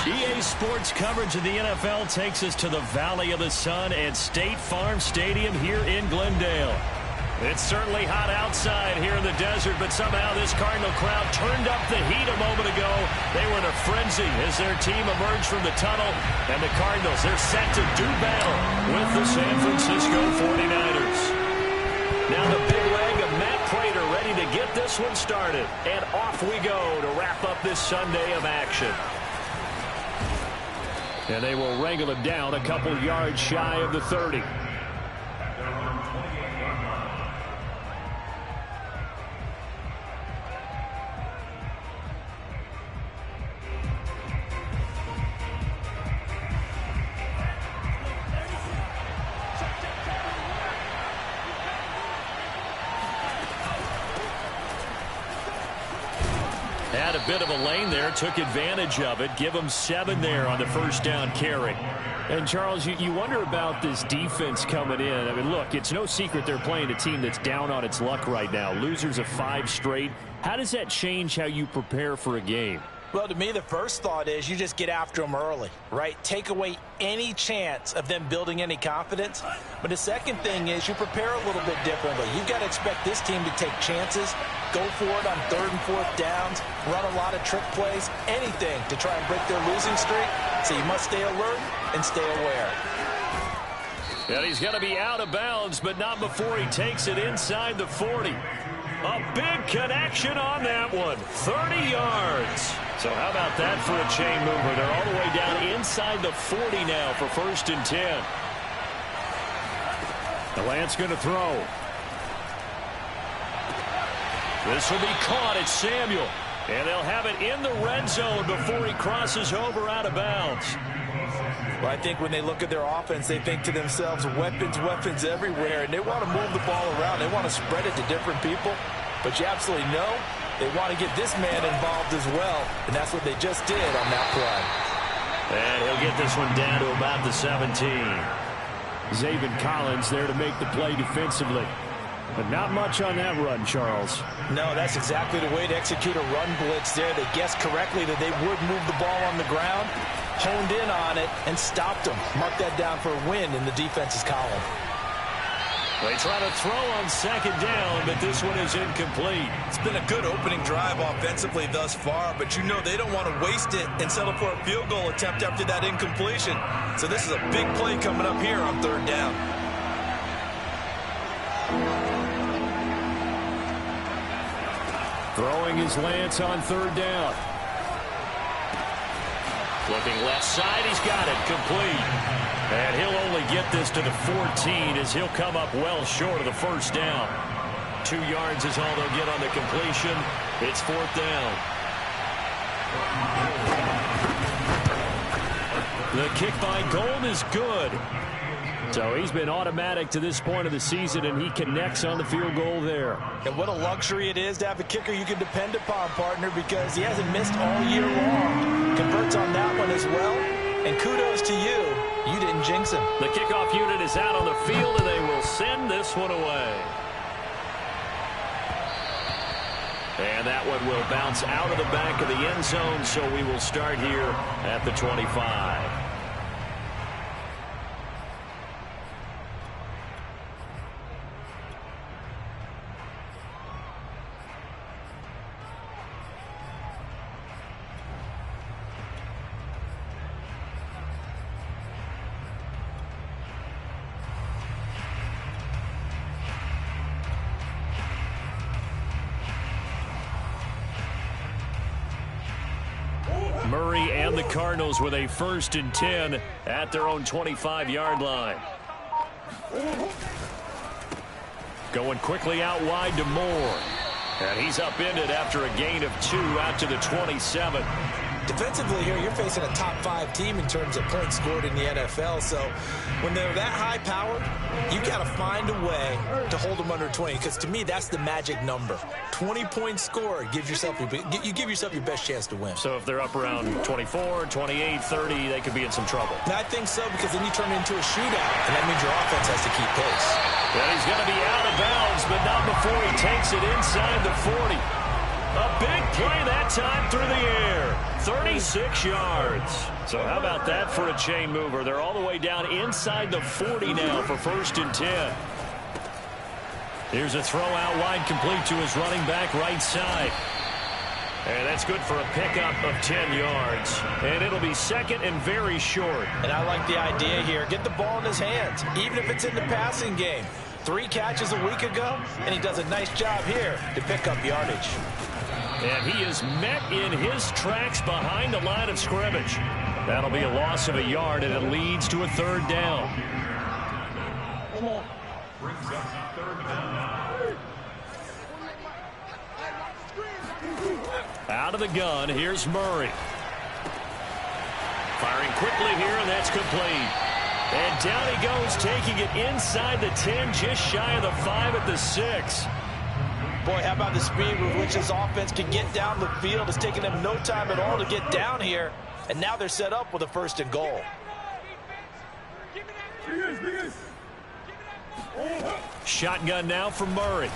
EA Sports coverage of the NFL takes us to the Valley of the Sun at State Farm Stadium here in Glendale. It's certainly hot outside here in the desert, but somehow this Cardinal crowd turned up the heat a moment ago. They were in a frenzy as their team emerged from the tunnel, and the Cardinals, they're set to do battle with the San Francisco 49ers. Now the big leg of Matt Prater ready to get this one started, and off we go to wrap up this Sunday of action. And they will wrangle him down a couple yards shy of the 30. Had a bit of a lane there, took advantage of it. Give them 7 there on the first down carry. And, Charles, you wonder about this defense coming in. I mean, look, it's no secret they're playing a team that's down on its luck right now. Losers of 5 straight. How does that change how you prepare for a game? Well, to me, the first thought is you just get after them early, right? Take away any chance of them building any confidence. But the second thing is you prepare a little bit differently. You've got to expect this team to take chances, go for it on 3rd and 4th downs, run a lot of trick plays, anything to try and break their losing streak. So you must stay alert and stay aware. And he's going to be out of bounds, but not before he takes it inside the 40. A big connection on that one. 30 yards. So how about that for a chain mover? They're all the way down inside the 40 now for 1st and 10. The Lance going to throw. This will be caught. It's Samuel. And they'll have it in the red zone before he crosses over out of bounds. Well, I think when they look at their offense, they think to themselves, weapons, weapons everywhere. And they want to move the ball around. They want to spread it to different people. But you absolutely know they want to get this man involved as well. And that's what they just did on that play. And he'll get this one down to about the 17. Zaven Collins there to make the play defensively. But not much on that run, Charles. No, that's exactly the way to execute a run blitz there. They guessed correctly that they would move the ball on the ground, honed in on it, and stopped them. Mark that down for a win in the defense's column. They try to throw on 2nd down, but this one is incomplete. It's been a good opening drive offensively thus far, but you know they don't want to waste it and settle for a field goal attempt after that incompletion. So this is a big play coming up here on 3rd down. Throwing his Lance on 3rd down. Looking left side, he's got it, complete. And he'll only get this to the 14 as he'll come up well short of the 1st down. 2 yards is all they'll get on the completion. It's 4th down. The kick by Gold is good. So he's been automatic to this point of the season, and he connects on the field goal there. And what a luxury it is to have a kicker you can depend upon, partner, because he hasn't missed all year long. Converts on that one as well. And kudos to you. You didn't jinx him. The kickoff unit is out on the field, and they will send this one away. And that one will bounce out of the back of the end zone, so we will start here at the 25. Murray and the Cardinals with a 1st and 10 at their own 25-yard line. Going quickly out wide to Moore. And he's upended after a gain of 2 out to the 27. Defensively here, you're facing a top 5 team in terms of points scored in the NFL. So when they're that high powered, you got to find a way to hold them under 20, because to me, that's the magic number. 20 points scored gives yourself you give yourself your best chance to win. So if they're up around 24, 28, 30, they could be in some trouble. And I think so, because then you turn it into a shootout, and that means your offense has to keep pace. And he's going to be out of bounds, but not before he takes it inside the 40. A big play that time through the air. 36 yards. So how about that for a chain mover? They're all the way down inside the 40 now for 1st and 10. Here's a throw out wide, complete to his running back right side. And that's good for a pickup of 10 yards. And it'll be 2nd and very short. And I like the idea here. Get the ball in his hands, even if it's in the passing game. 3 catches a week ago, and he does a nice job here to pick up yardage. And he is met in his tracks behind the line of scrimmage. That'll be a loss of a yard, and it leads to a 3rd down. Out of the gun, here's Murray. Firing quickly here, and that's complete. And down he goes, taking it inside the 10, just shy of the 5 at the 6. Boy, how about the speed with which this offense can get down the field? It's taking them no time at all to get down here. And now they're set up with a 1st and goal. Shotgun now for Murray.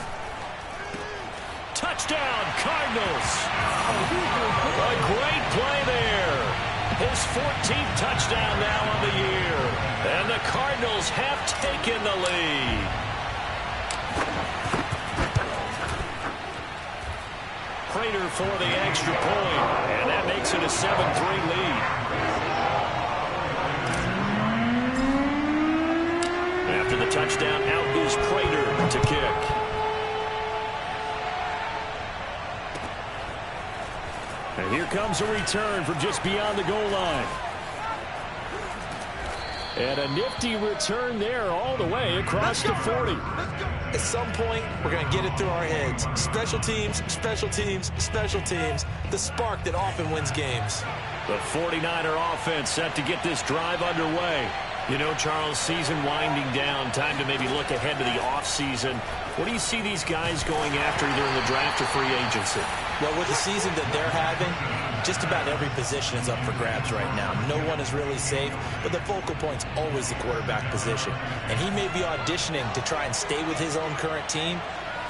Touchdown, Cardinals. A great play there. His 14th touchdown now on the year. And the Cardinals have taken the lead. Prater for the extra point, and that makes it a 7-3 lead. After the touchdown, out is Prater to kick. And here comes a return from just beyond the goal line. And a nifty return there all the way across the 40. At some point, we're going to get it through our heads. Special teams, special teams, special teams. The spark that often wins games. The 49er offense set to get this drive underway. You know, Charles, season winding down. Time to maybe look ahead to the offseason. What do you see these guys going after either in the draft or free agency? Well, with the season that they're having, just about every position is up for grabs right now. No one is really safe, but the focal point's always the quarterback position. And he may be auditioning to try and stay with his own current team.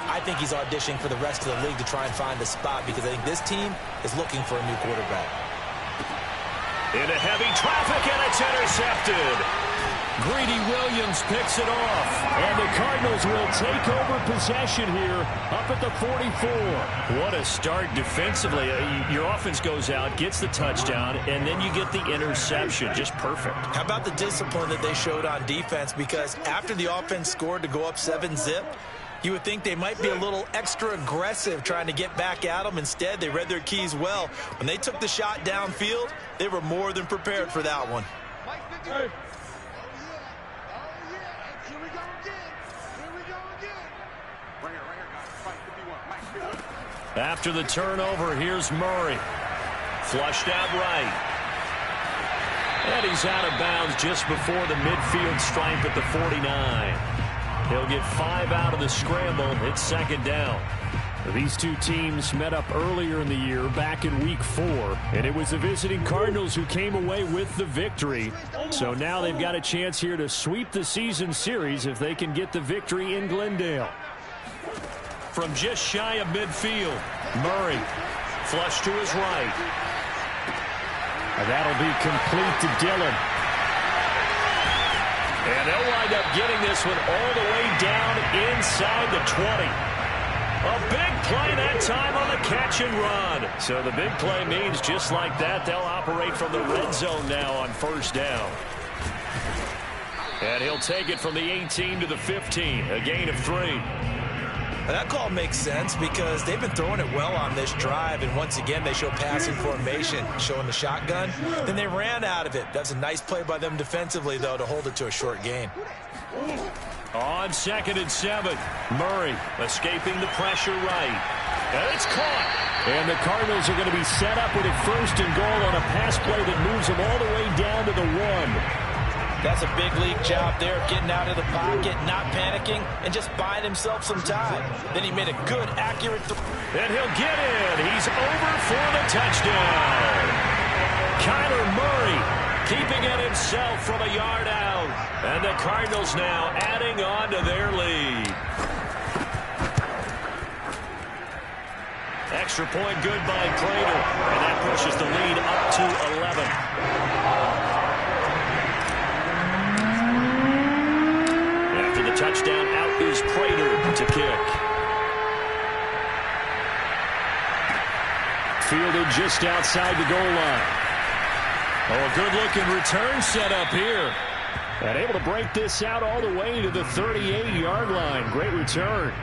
I think he's auditioning for the rest of the league to try and find a spot, because I think this team is looking for a new quarterback. Into heavy traffic, and it's intercepted. Greedy Williams picks it off, and the Cardinals will take over possession here up at the 44. What a start defensively. Your offense goes out, gets the touchdown, and then you get the interception. Just perfect. How about the discipline that they showed on defense? Because after the offense scored to go up 7-zip, you would think they might be a little extra aggressive trying to get back at them. Instead, they read their keys well. When they took the shot downfield, they were more than prepared for that one. After the turnover, here's Murray. Flushed out right. And he's out of bounds just before the midfield stripe at the 49. He'll get 5 out of the scramble. It's 2nd down. These two teams met up earlier in the year, back in Week 4, and it was the visiting Cardinals who came away with the victory. So now they've got a chance here to sweep the season series if they can get the victory in Glendale. From just shy of midfield, Murray flush to his right. And that'll be complete to Dillon. And they'll wind up getting this one all the way down inside the 20. A big play that time on the catch and run. So the big play means just like that, they'll operate from the red zone now on 1st down. And he'll take it from the 18 to the 15, a gain of 3. That call makes sense because they've been throwing it well on this drive, and once again they show passing formation, showing the shotgun. Then they ran out of it. That's a nice play by them defensively, though, to hold it to a short gain. On 2nd and 7, Murray escaping the pressure right. And it's caught. And the Cardinals are going to be set up with a 1st and goal on a pass play that moves them all the way down to the 1. That's a big league job there, getting out of the pocket, not panicking, and just buying himself some time. Then he made a good, accurate throw. And he'll get in. He's over for the touchdown. Kyler Murray keeping it himself from a yard out. And the Cardinals now adding on to their lead. Extra point good by Prater. And that pushes the lead up to 11. After the touchdown, out is Prater to kick. Fielded just outside the goal line. Oh, a good-looking return set up here. And able to break this out all the way to the 38-yard line. Great return.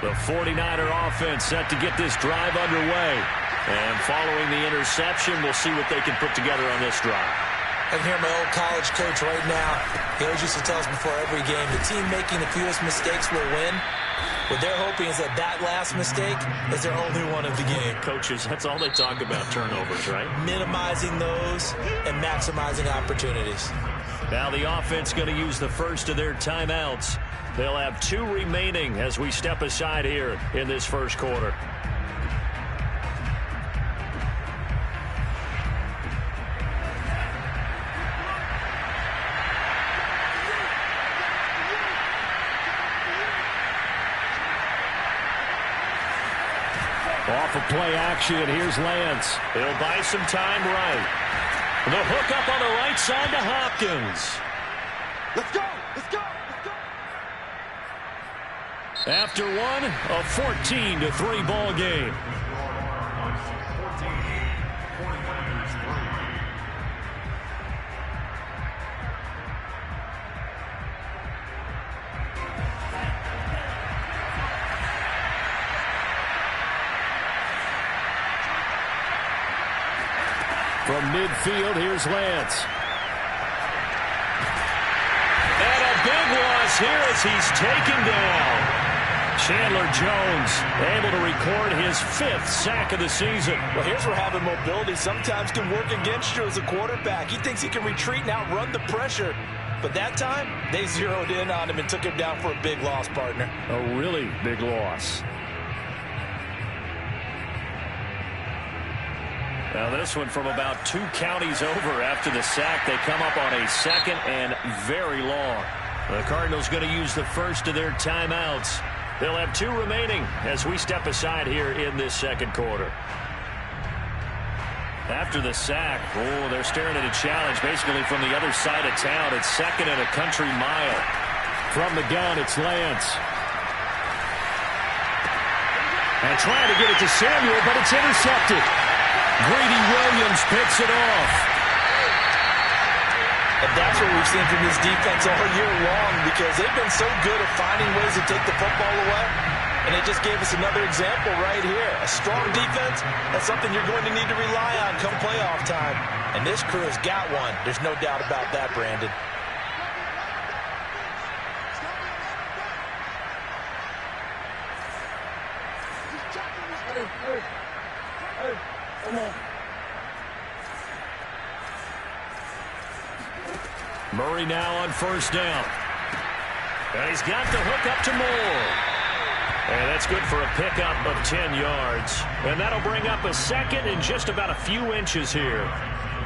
The 49er offense set to get this drive underway. And following the interception, we'll see what they can put together on this drive. I can hear my old college coach right now. He always used to tell us before every game, the team making the fewest mistakes will win. What they're hoping is that that last mistake is their only one of the game. Coaches, that's all they talk about, turnovers, right? Minimizing those and maximizing opportunities. Now the offense going to use the first of their timeouts. They'll have 2 remaining as we step aside here in this first quarter. Off of play action, here's Lance. He'll buy some time right. The hook up on the right side to Hopkins. Let's go! Let's go! After one, a 14-3 ball game. From midfield, here's Lance. And a big loss here as he's taken down. Chandler Jones able to record his 5th sack of the season. Well, here's where having mobility sometimes can work against you as a quarterback. He thinks he can retreat and outrun the pressure. But that time, they zeroed in on him and took him down for a big loss, partner. A really big loss. Now this one from about 2 counties over after the sack. They come up on a 2nd and very long. The Cardinals going to use the first of their timeouts. They'll have 2 remaining as we step aside here in this second quarter. After the sack, oh, they're staring at a challenge basically from the other side of town. It's 2nd and a country mile. From the gun, it's Lance. And trying to get it to Samuel, but it's intercepted. Greedy Williams picks it off. And that's what we've seen from this defense all year long, because they've been so good at finding ways to take the football away. And they just gave us another example right here. A strong defense, that's something you're going to need to rely on come playoff time. And this crew has got one. There's no doubt about that, Brandon. Murray now on 1st down. And he's got the hook up to Moore. And that's good for a pickup of 10 yards. And that'll bring up a 2nd and just about a few inches here.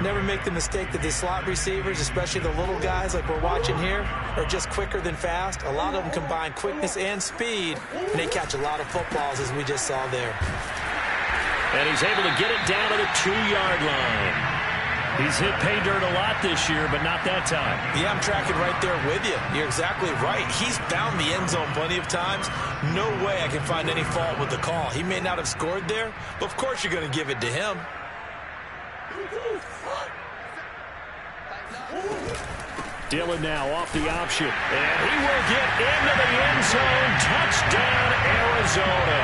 Never make the mistake that the slot receivers, especially the little guys like we're watching here, are just quicker than fast. A lot of them combine quickness and speed, and they catch a lot of footballs, as we just saw there. And he's able to get it down to the 2-yard line. He's hit pay dirt a lot this year, but not that time. Yeah, I'm tracking right there with you. You're exactly right. He's found the end zone plenty of times. No way I can find any fault with the call. He may not have scored there, but of course you're going to give it to him. Dillon now off the option. And he will get into the end zone. Touchdown, Arizona.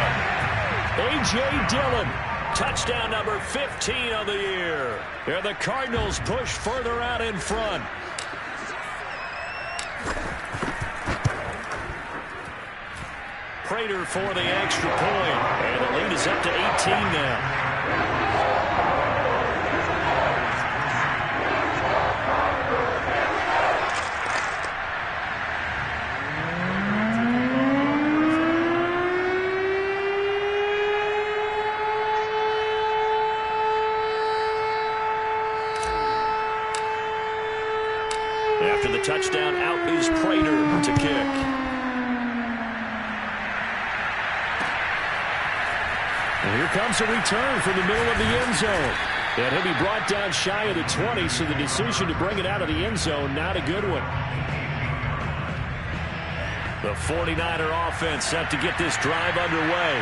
A.J. Dillon. Touchdown number 15 of the year. And the Cardinals push further out in front. Prater for the extra point. And the lead is up to 18 now. After the touchdown, out is Prater to kick. And here comes a return from the middle of the end zone. And he'll be brought down shy of the 20, so the decision to bring it out of the end zone, not a good one. The 49er offense set to get this drive underway.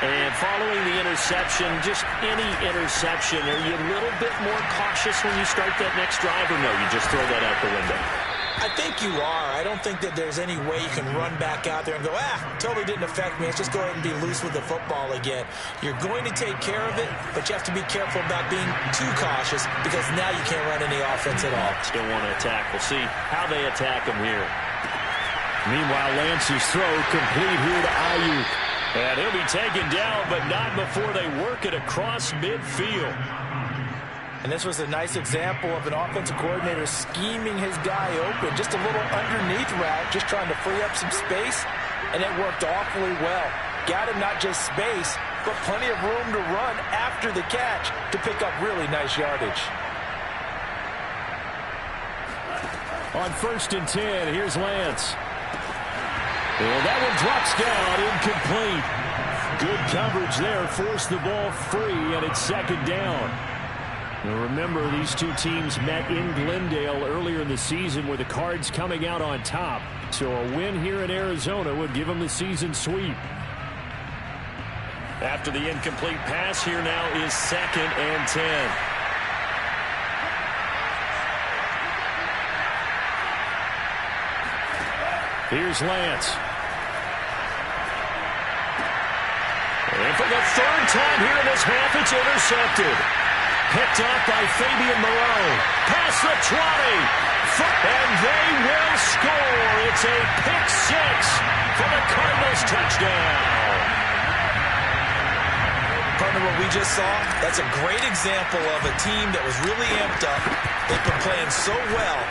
And following the interception, just any interception, are you a little bit more cautious when you start that next drive, or no, you just throw that out the window? I think you are. I don't think that there's any way you can run back out there and go, totally didn't affect me. Let's just go ahead and be loose with the football again. You're going to take care of it, but you have to be careful about being too cautious because now you can't run any offense at all. Still want to attack. We'll see how they attack him here. Meanwhile, Lance's throw complete here to Ayuk. And he'll be taken down, but not before they work it across midfield. And this was a nice example of an offensive coordinator scheming his guy open. Just a little underneath route, just trying to free up some space, and it worked awfully well. Got him not just space, but plenty of room to run after the catch to pick up really nice yardage. On 1st and 10, here's Lance. And that one drops down, incomplete. Good coverage there, forced the ball free, and it's 2nd down. Now remember, these two teams met in Glendale earlier in the season with the Cards coming out on top. So a win here in Arizona would give them the season sweep. After the incomplete pass, here now is 2nd and 10. Here's Lance. And for the 3rd time here in this half, it's intercepted. Picked up by Fabian Moreau. Past the 20. And they will score. It's a pick 6 for the Cardinals touchdown. Partner, what we just saw, that's a great example of a team that was really amped up. They've been playing so well,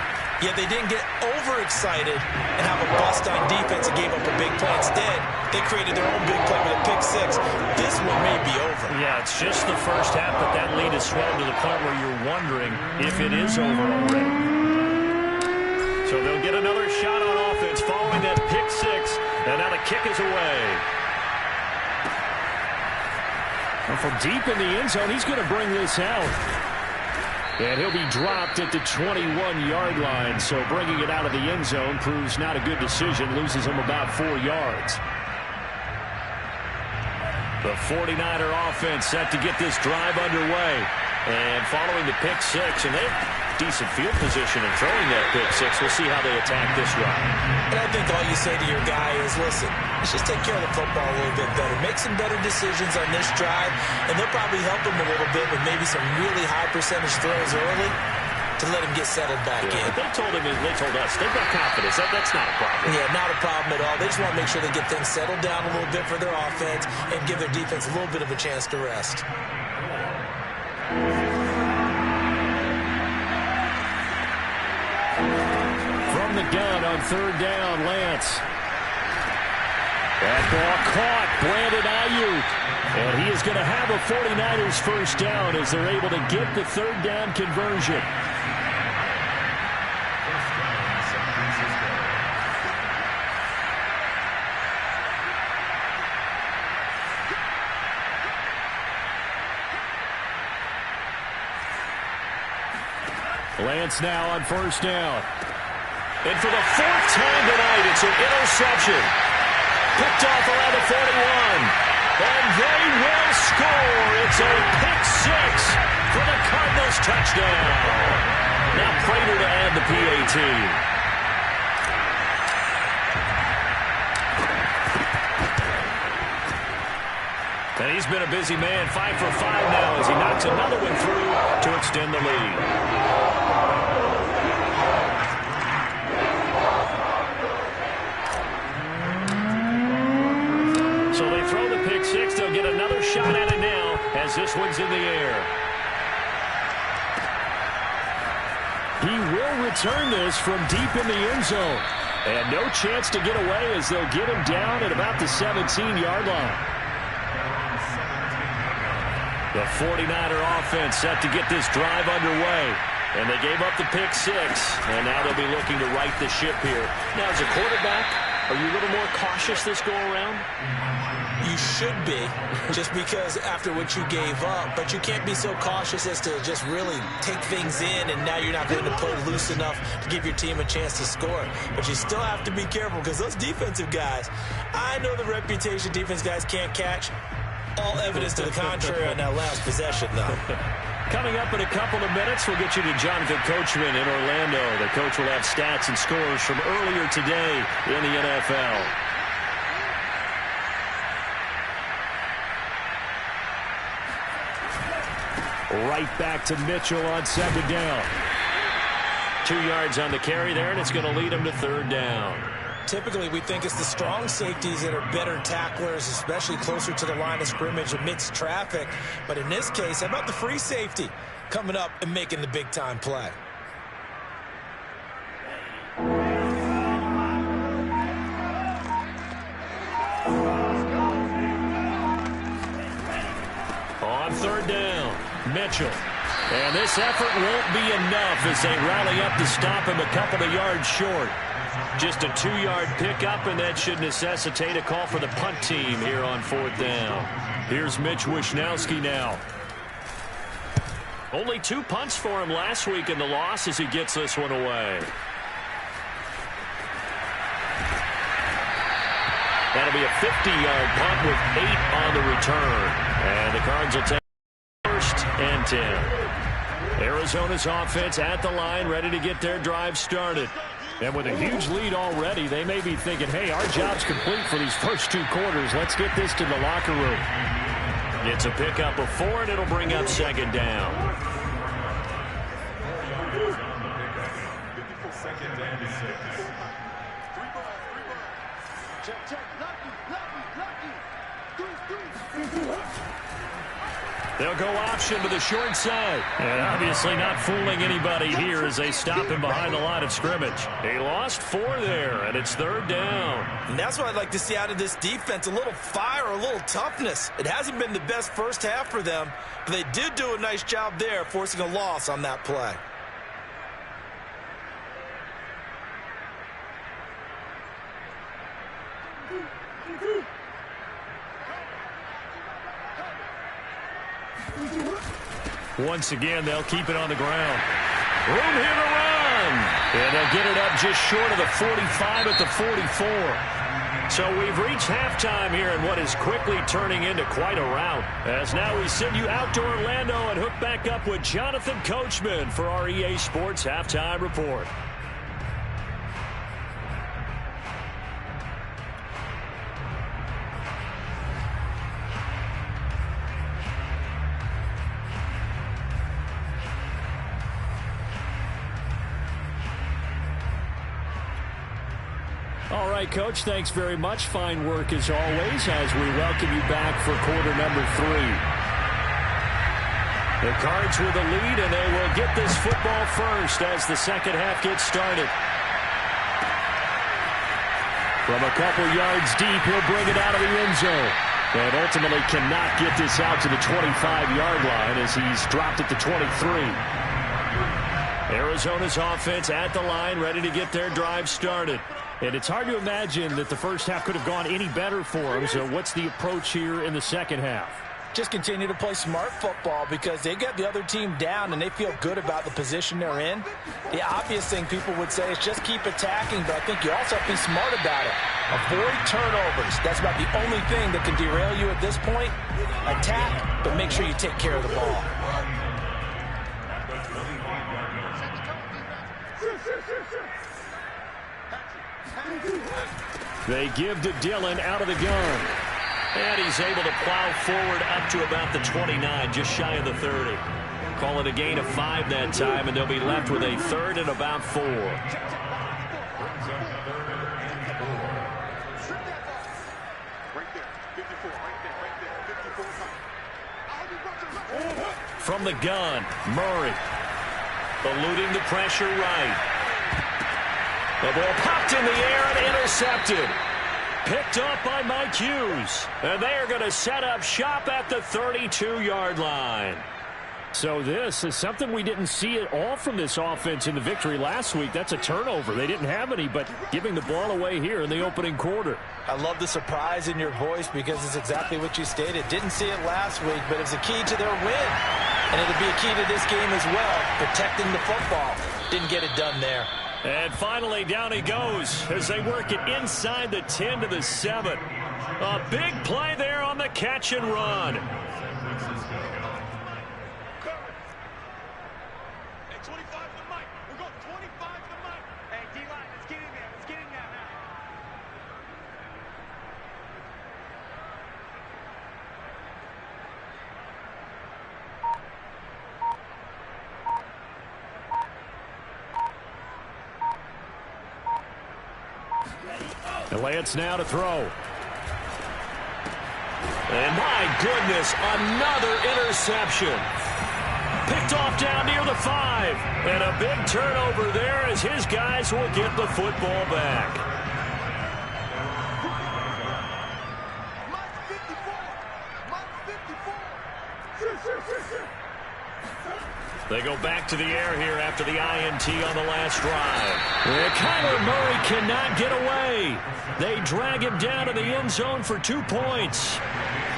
yet they didn't get overexcited and have a bust on defense and gave up a big play. Instead, they created their own big play with a pick 6. This one may be over. Yeah, it's just the first half, but that lead has swelled to the point where you're wondering if it is over already. So they'll get another shot on offense following that pick 6, and now the kick is away. And from deep in the end zone, he's going to bring this out. And he'll be dropped at the 21-yard line, so bringing it out of the end zone proves not a good decision, loses him about 4 yards. The 49er offense set to get this drive underway. And following the pick 6, and they have decent field position in throwing that pick 6. We'll see how they attack this drive. And I think all you say to your guy is, listen, let's just take care of the football a little bit better. Make some better decisions on this drive, and they'll probably help him a little bit with maybe some really high percentage throws early to let him get settled back in. They told us, they've got confidence. That's not a problem. Yeah, not a problem at all. They just want to make sure they get things settled down a little bit for their offense and give their defense a little bit of a chance to rest. From the gun on 3rd down, Lance. That ball caught, Brandon Ayuk. And he is going to have a 49ers first down as they're able to get the 3rd down conversion. Lance now on 1st down. And for the 4th time tonight, it's an interception. Picked off around the 41. And they will score. It's a pick 6 for the Cardinals touchdown. Now Prater to add the PAT. And he's been a busy man, 5 for 5 now as he knocks another one through to extend the lead. 6. They'll get another shot at it now as this one's in the air. He will return this from deep in the end zone. And no chance to get away as they'll get him down at about the 17-yard line. The 49er offense set to get this drive underway. And they gave up the pick 6. And now they'll be looking to right the ship here. Now, as a quarterback, are you a little more cautious this go-around? You should be, just because after what you gave up. But you can't be so cautious as to just really take things in, and now you're not going to play loose enough to give your team a chance to score. But you still have to be careful because those defensive guys, I know the reputation defense guys can't catch. All evidence to the contrary on that last possession, though. Coming up in a couple of minutes, we'll get you to Jonathan Coachman in Orlando. The coach will have stats and scores from earlier today in the NFL. Right back to Mitchell on 2nd down. 2 yards on the carry there, and it's going to lead him to 3rd down. Typically, we think it's the strong safeties that are better tacklers, especially closer to the line of scrimmage amidst traffic. But in this case, how about the free safety coming up and making the big-time play? On 3rd down, Mitchell. And this effort won't be enough as they rally up to stop him a couple of yards short. Just a 2-yard pickup, and that should necessitate a call for the punt team here on 4th down. Here's Mitch Wishnowski now. Only 2 punts for him last week in the loss as he gets this one away. That'll be a 50-yard punt with 8 on the return. And the Cards will take 1st and 10. Arizona's offense at the line, ready to get their drive started. And with a huge lead already, they may be thinking, hey, our job's complete for these first 2 quarters. Let's get this to the locker room. It's a pickup of 4, and it'll bring up 2nd down. They'll go option to the short side. And obviously not fooling anybody here as they stop him behind the line of scrimmage. He lost 4 there, and it's 3rd down. And that's what I'd like to see out of this defense, a little fire, a little toughness. It hasn't been the best first half for them, but they did do a nice job there, forcing a loss on that play. Once again, they'll keep it on the ground. Room here to run. And they'll get it up just short of the 45 at the 44. So we've reached halftime here in what is quickly turning into quite a rout. As now we send you out to Orlando and hook back up with Jonathan Coachman for our EA Sports Halftime Report. All right, Coach, thanks very much. Fine work as always as we welcome you back for quarter number 3. The Cards with the lead, and they will get this football first as the second half gets started. From a couple yards deep, he'll bring it out of the end zone. And ultimately cannot get this out to the 25-yard line as he's dropped it to 23. Arizona's offense at the line, ready to get their drive started. And it's hard to imagine that the first half could have gone any better for them. So what's the approach here in the second half? Just continue to play smart football because they get the other team down and they feel good about the position they're in. The obvious thing people would say is just keep attacking, but I think you also have to be smart about it. Avoid turnovers. That's about the only thing that can derail you at this point. Attack, but make sure you take care of the ball. They give to Dillon out of the gun. And he's able to plow forward up to about the 29, just shy of the 30. Call it a gain of 5 that time, and they'll be left with a 3rd and about 4. From the gun, Murray. Eluding the pressure right. The ball popped in the air and intercepted. Picked up by Mike Hughes. And they are going to set up shop at the 32-yard line. So this is something we didn't see at all from this offense in the victory last week. That's a turnover. They didn't have any, but giving the ball away here in the opening quarter. I love the surprise in your voice because it's exactly what you stated. Didn't see it last week, but it's a key to their win. And it'll be a key to this game as well, protecting the football. Didn't get it done there. And finally, down he goes as they work it inside the 10 to the 7. A big play there on the catch and run. Lance now to throw. And my goodness, another interception. Picked off down near the 5. And a big turnover there as his guys will get the football back. They go back to the air here after the INT on the last drive. And Kyler Murray cannot get away. They drag him down to the end zone for 2 points.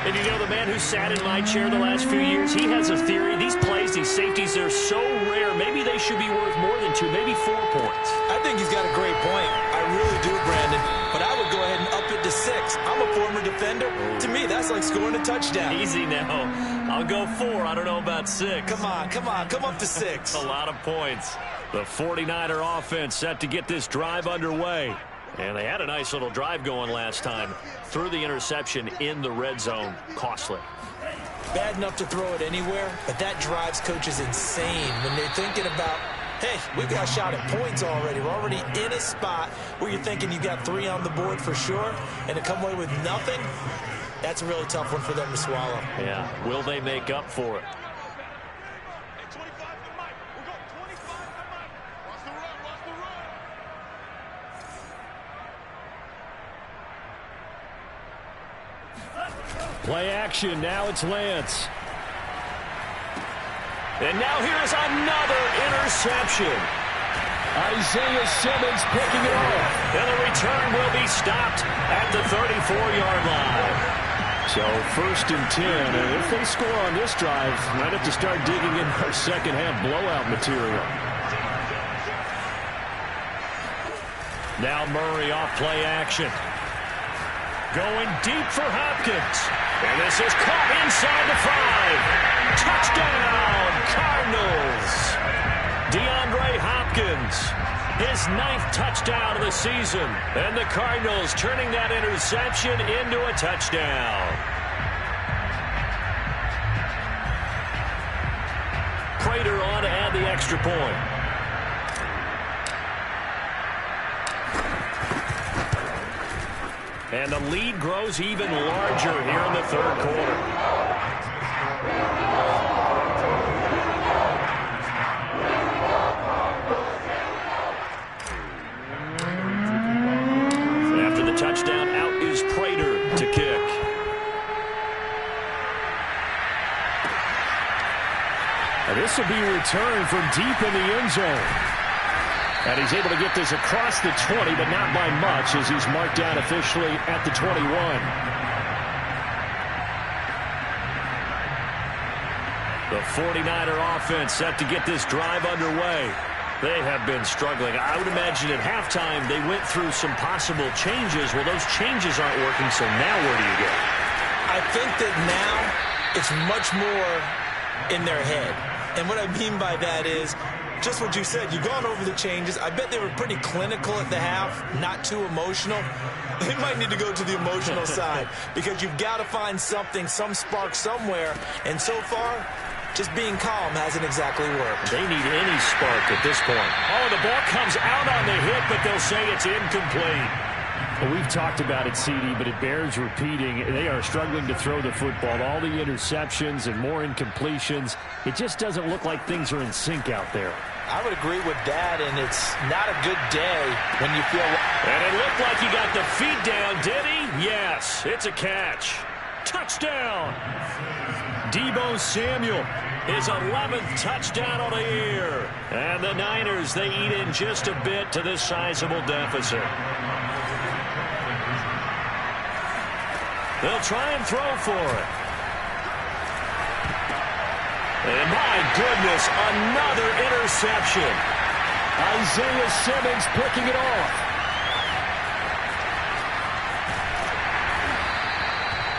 And you know, the man who sat in my chair the last few years, he has a theory. These plays, these safeties, they're so rare. Maybe they should be worth more than 2, maybe 4 points. I think he's got a great point. I really do, Brandon. But I would go ahead and up it to 6. I'm a former defender. To me, that's like scoring a touchdown. Easy now. I'll go 4. I don't know about 6. Come on. Come up to 6. A lot of points. The 49er offense set to get this drive underway. And they had a nice little drive going last time. Threw the interception in the red zone. Costly. Bad enough to throw it anywhere, but that drives coaches insane when they're thinking about, hey, we've got a shot at points already. We're already in a spot where you're thinking you got 3 on the board for sure, and to come away with nothing, that's a really tough one for them to swallow. Yeah, will they make up for it? Play action. Now it's Lance. And now here's another interception. Isaiah Simmons picking it off. And the return will be stopped at the 34-yard line. So 1st and 10. And if they score on this drive, might have to start digging in our second-half blowout material. Now Murray off play action. Going deep for Hopkins. And this is caught inside the 5. Touchdown, Cardinals. DeAndre Hopkins, his 9th touchdown of the season. And the Cardinals turning that interception into a touchdown. Prater on to add the extra point. And the lead grows even larger here in the 3rd quarter. After the touchdown, out is Prater to kick. And this will be returned from deep in the end zone. And he's able to get this across the 20, but not by much, as he's marked down officially at the 21. The 49er offense set to get this drive underway. They have been struggling. I would imagine at halftime they went through some possible changes. Well, those changes aren't working, so now where do you go? I think that now it's much more in their head. And what I mean by that is, just what you said, you've gone over the changes. I bet they were pretty clinical at the half, not too emotional. They might need to go to the emotional side because you've got to find something, some spark somewhere. And so far, just being calm hasn't exactly worked. They need any spark at this point. Oh, the ball comes out on the hit, but they'll say it's incomplete. Well, we've talked about it, CD, but it bears repeating. They are struggling to throw the football. All the interceptions and more incompletions. It just doesn't look like things are in sync out there. I would agree with that, and it's not a good day when you feel... And it looked like he got the feet down, did he? Yes, it's a catch. Touchdown! Deebo Samuel, his 11th touchdown of the year. And the Niners, they eat in just a bit to this sizable deficit. They'll try and throw for it. And my goodness, another interception. Isaiah Simmons picking it off.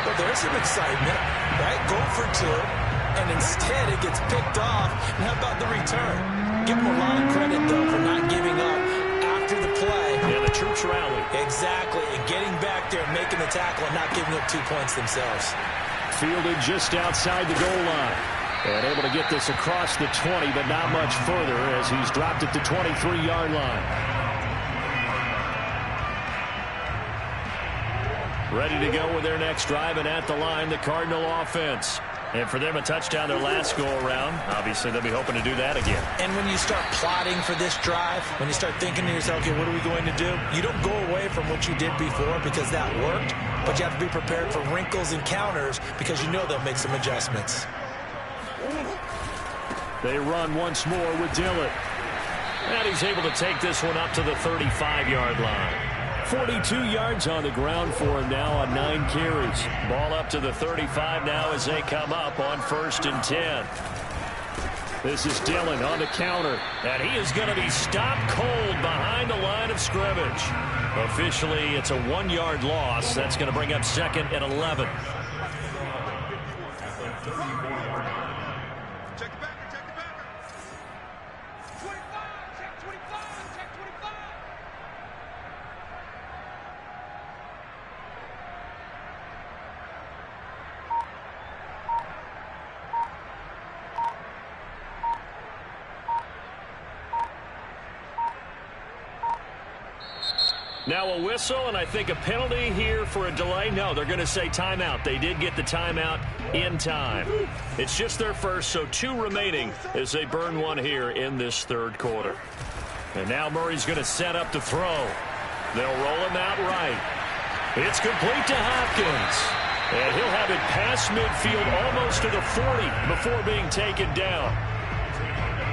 Well, there's some excitement, right? Go for two, and instead it gets picked off. And how about the return? Give them a lot of credit, though, for not giving up after the play. And the troops rally. Exactly, and getting back there, making the tackle, and not giving up 2 points themselves. Fielded just outside the goal line. And able to get this across the 20, but not much further as he's dropped it to 23-yard line. Ready to go with their next drive, and at the line, the Cardinal offense. And for them, a touchdown their last go-around. Obviously, they'll be hoping to do that again. And when you start plotting for this drive, when you start thinking to yourself, okay, what are we going to do? You don't go away from what you did before because that worked, but you have to be prepared for wrinkles and counters because you know they'll make some adjustments. They run once more with Dillon. And he's able to take this one up to the 35-yard line. 42 yards on the ground for him now on 9 carries. Ball up to the 35 now as they come up on 1st and 10. This is Dillon on the counter. And he is going to be stopped cold behind the line of scrimmage. Officially, it's a 1-yard loss. That's going to bring up 2nd and 11. Now a whistle, and I think a penalty here for a delay. No, they're going to say timeout. They did get the timeout in time. It's just their first, so 2 remaining as they burn one here in this 3rd quarter. And now Murray's going to set up to throw. They'll roll him out right. It's complete to Hopkins. And he'll have it past midfield almost to the 40 before being taken down.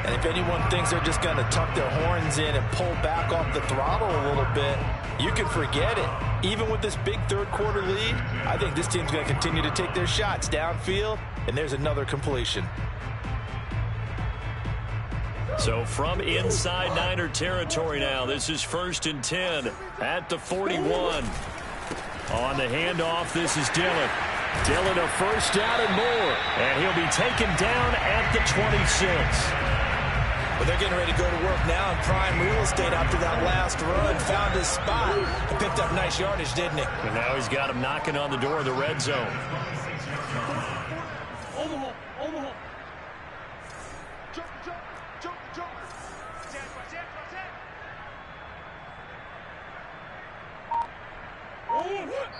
And if anyone thinks they're just going to tuck their horns in and pull back off the throttle a little bit, you can forget it. Even with this big 3rd quarter lead, I think this team's going to continue to take their shots downfield, and there's another completion. So from inside Niner territory now, this is 1st and 10 at the 41. On the handoff, this is Dillon. Dillon a 1st down and more. And he'll be taken down at the 26. But they're getting ready to go to work now in prime real estate after that last run. Found his spot and picked up nice yardage, didn't he? And now he's got him knocking on the door of the red zone.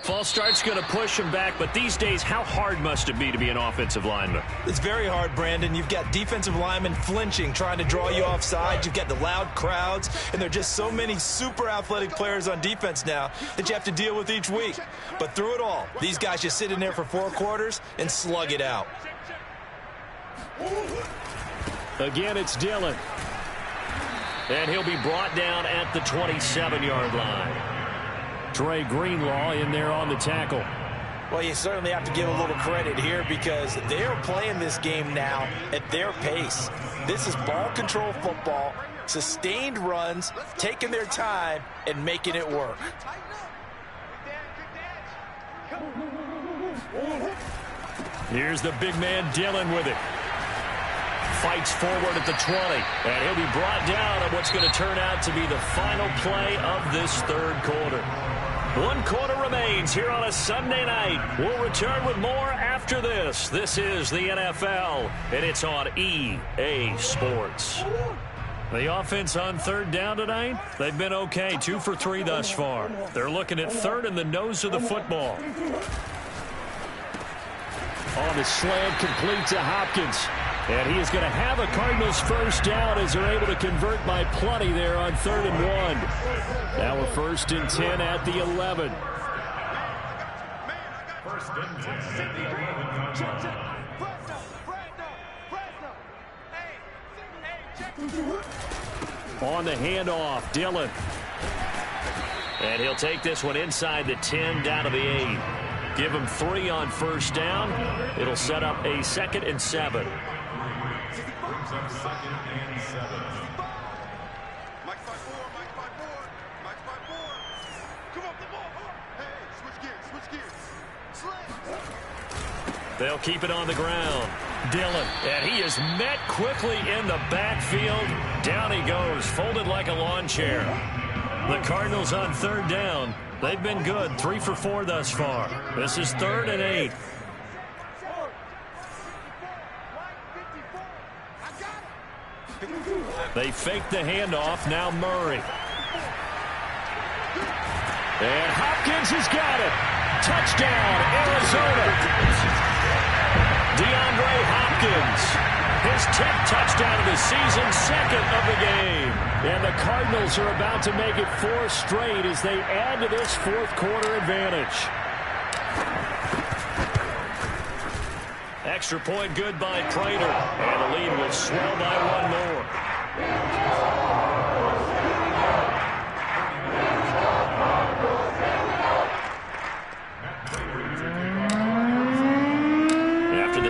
False start's going to push him back, but these days, how hard must it be to be an offensive lineman? It's very hard, Brandon. You've got defensive linemen flinching, trying to draw you offside. You've got the loud crowds, and there are just so many super athletic players on defense now that you have to deal with each week. But through it all, these guys just sit in there for 4 quarters and slug it out. Again, it's Dillon. And he'll be brought down at the 27-yard line. Trey Greenlaw in there on the tackle. Well, you certainly have to give a little credit here because they're playing this game now at their pace. This is ball control football, sustained runs, taking their time, and making it work. Here's the big man Dillon with it. Fights forward at the 20, and he'll be brought down on what's going to turn out to be the final play of this 3rd quarter. 1 quarter remains here on a Sunday night. We'll return with more after this. This is the NFL, and it's on EA Sports. The offense on third down tonight, they've been okay, 2 for 3 thus far. They're looking at third and the nose of the football. On the slant, complete to Hopkins. And he is going to have a Cardinals first down as they're able to convert by plenty there on 3rd and 1. Now we're 1st and 10 at the 11. On the handoff, Dillon. And he'll take this one inside the 10 down to the 8. Give him 3 on first down. It'll set up a 2nd and 7. They'll keep it on the ground. Dillon, and he is met quickly in the backfield. Down he goes, folded like a lawn chair. The Cardinals on 3rd down. They've been good, 3 for 4 thus far. This is 3rd and 8. They fake the handoff. Now Murray. And Hopkins has got it. Touchdown, Arizona. DeAndre Hopkins, his 10th touchdown of the season, 2nd of the game. And the Cardinals are about to make it 4 straight as they add to this 4th quarter advantage. Extra point good by Prater. And the lead will swell by 1 more.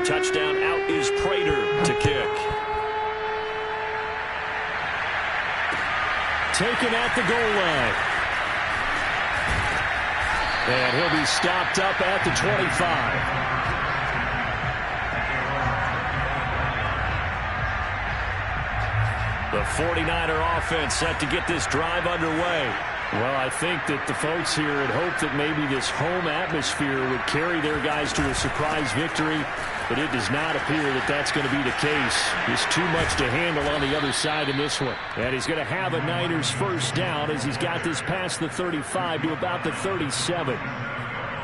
Touchdown, out is Prater to kick. Taken at the goal line. And he'll be stopped up at the 25. The 49er offense set to get this drive underway. Well, I think that the folks here had hoped that maybe this home atmosphere would carry their guys to a surprise victory, but it does not appear that that's going to be the case. There's too much to handle on the other side in this one. And he's going to have a Niners first down as he's got this past the 35 to about the 37.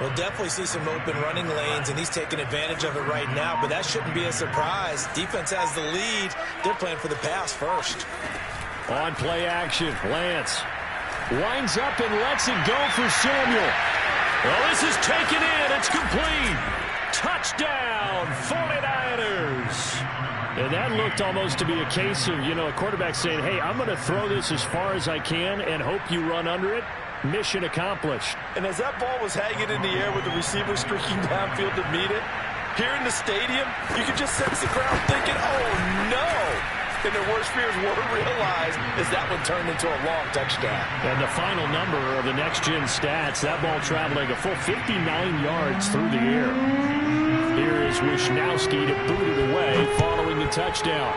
We'll definitely see some open running lanes, and he's taking advantage of it right now, but that shouldn't be a surprise. Defense has the lead. They're playing for the pass first. On play action, Lance winds up and lets it go for Samuel. Well, this is taken in. It's complete. Touchdown, 49ers. And that looked almost to be a case of, a quarterback saying, hey, I'm going to throw this as far as I can and hope you run under it. Mission accomplished. And as that ball was hanging in the air with the receiver streaking downfield to meet it, here in the stadium, you could just sense the crowd thinking, oh, no. And their worst fears were realized as that one turned into a long touchdown. And the final number of the next-gen stats, that ball traveling a full 59 yards through the air. Here is Wisnowski to boot it away following the touchdown.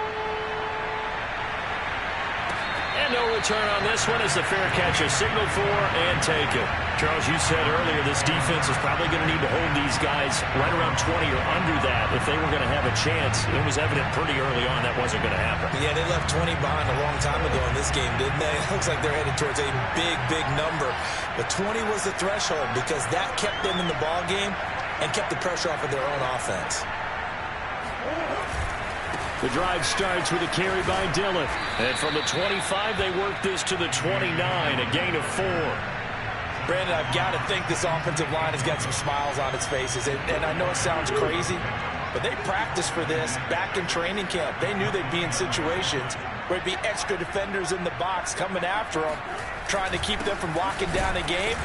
And no return on this one as the fair catch is signaled for and taken. Charles, you said earlier this defense is probably going to need to hold these guys right around 20 or under that if they were going to have a chance. It was evident pretty early on that wasn't going to happen. Yeah, they left 20 behind a long time ago in this game, didn't they? It looks like they're headed towards a big, big number. But 20 was the threshold because that kept them in the ball game and kept the pressure off of their own offense. The drive starts with a carry by Dillon. And from the 25, they work this to the 29, a gain of 4. Brandon, I've got to think this offensive line has got some smiles on its faces. And I know it sounds crazy, but they practiced for this back in training camp. They knew they'd be in situations where there'd be extra defenders in the box coming after them, trying to keep them from locking down a game.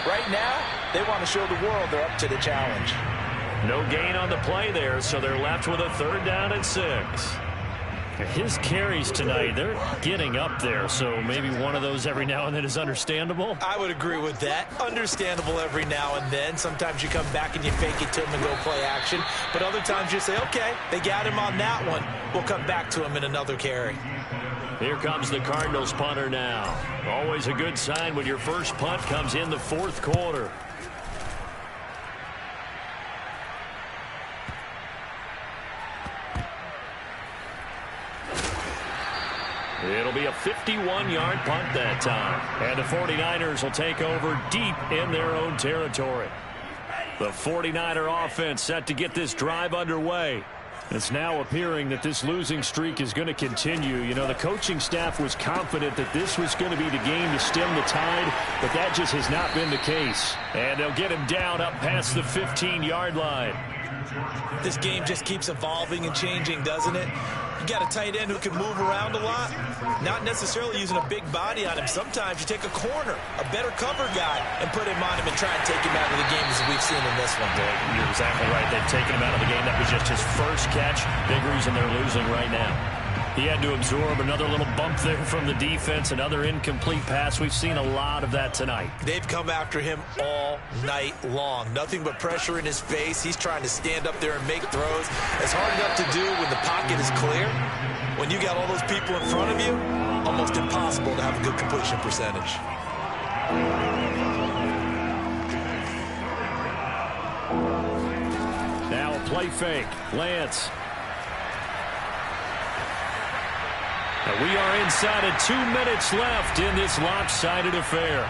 Right now, they want to show the world they're up to the challenge. No gain on the play there, so they're left with a 3rd down and 6. His carries tonight, they're getting up there, so maybe one of those every now and then is understandable. I would agree with that. Understandable every now and then. Sometimes you come back and you fake it to him and go play action. But other times you say, okay, they got him on that one. We'll come back to him in another carry. Here comes the Cardinals punter now. Always a good sign when your first punt comes in the 4th quarter. It'll be a 51-yard punt that time. And the 49ers will take over deep in their own territory. The 49er offense set to get this drive underway. It's now appearing that this losing streak is going to continue. You know, the coaching staff was confident that this was going to be the game to stem the tide, but that just has not been the case. And they'll get him down up past the 15-yard line. This game just keeps evolving and changing, doesn't it? You got a tight end who can move around a lot, not necessarily using a big body on him. Sometimes you take a corner, a better cover guy, and put him on him and try and take him out of the game as we've seen in this one. You're exactly right. They've taken him out of the game. That was just his first catch. Big reason they're losing right now. He had to absorb another little bump there from the defense, another incomplete pass. We've seen a lot of that tonight. They've come after him all night long. Nothing but pressure in his face. He's trying to stand up there and make throws. It's hard enough to do when the pocket is clear. When you got all those people in front of you, almost impossible to have a good completion percentage. Now a play fake. Lance. And we are inside of 2 minutes left in this lopsided affair.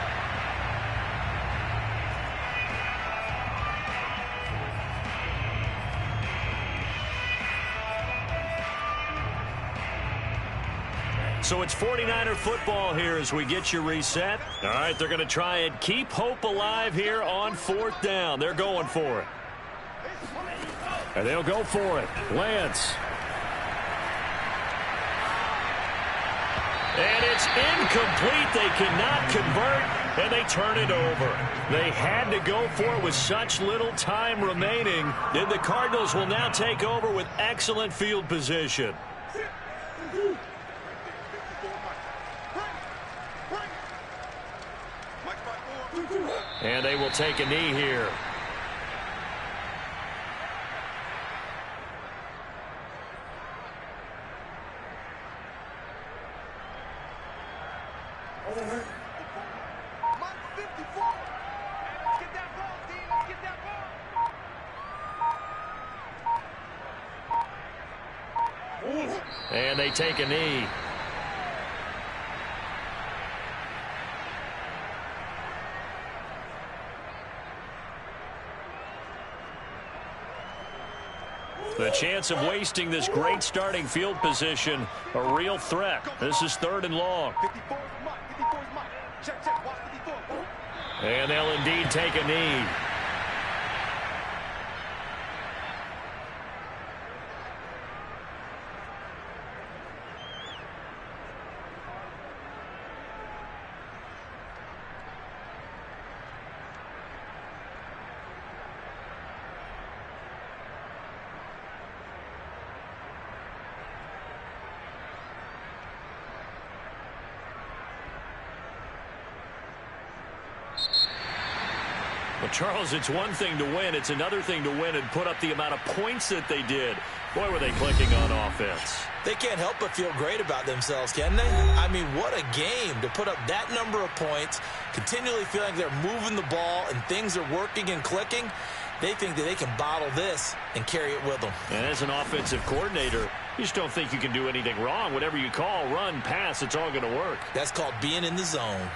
So it's 49er football here as we get you reset. All right, they're going to try and keep hope alive here on 4th down. They're going for it. And they'll go for it. Lance. And it's incomplete. They cannot convert, and they turn it over. They had to go for it with such little time remaining. And the Cardinals will now take over with excellent field position. And they will take a knee here. And they take a knee. The chance of wasting this great starting field position, a real threat. This is 3rd and long. And they'll indeed take a knee. Well, Charles, it's one thing to win. It's another thing to win and put up the amount of points that they did. Boy, were they clicking on offense. They can't help but feel great about themselves, can they? I mean, what a game to put up that number of points, continually feeling they're moving the ball and things are working and clicking. They think that they can bottle this and carry it with them. And as an offensive coordinator, you just don't think you can do anything wrong. Whatever you call, run, pass, it's all going to work. That's called being in the zone.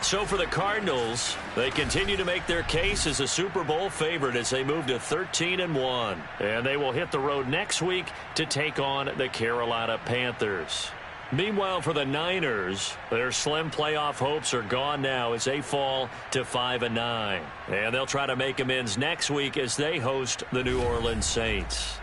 So for the Cardinals, they continue to make their case as a Super Bowl favorite as they move to 13-1. And they will hit the road next week to take on the Carolina Panthers. Meanwhile, for the Niners, their slim playoff hopes are gone now as they fall to 5-9. And they'll try to make amends next week as they host the New Orleans Saints.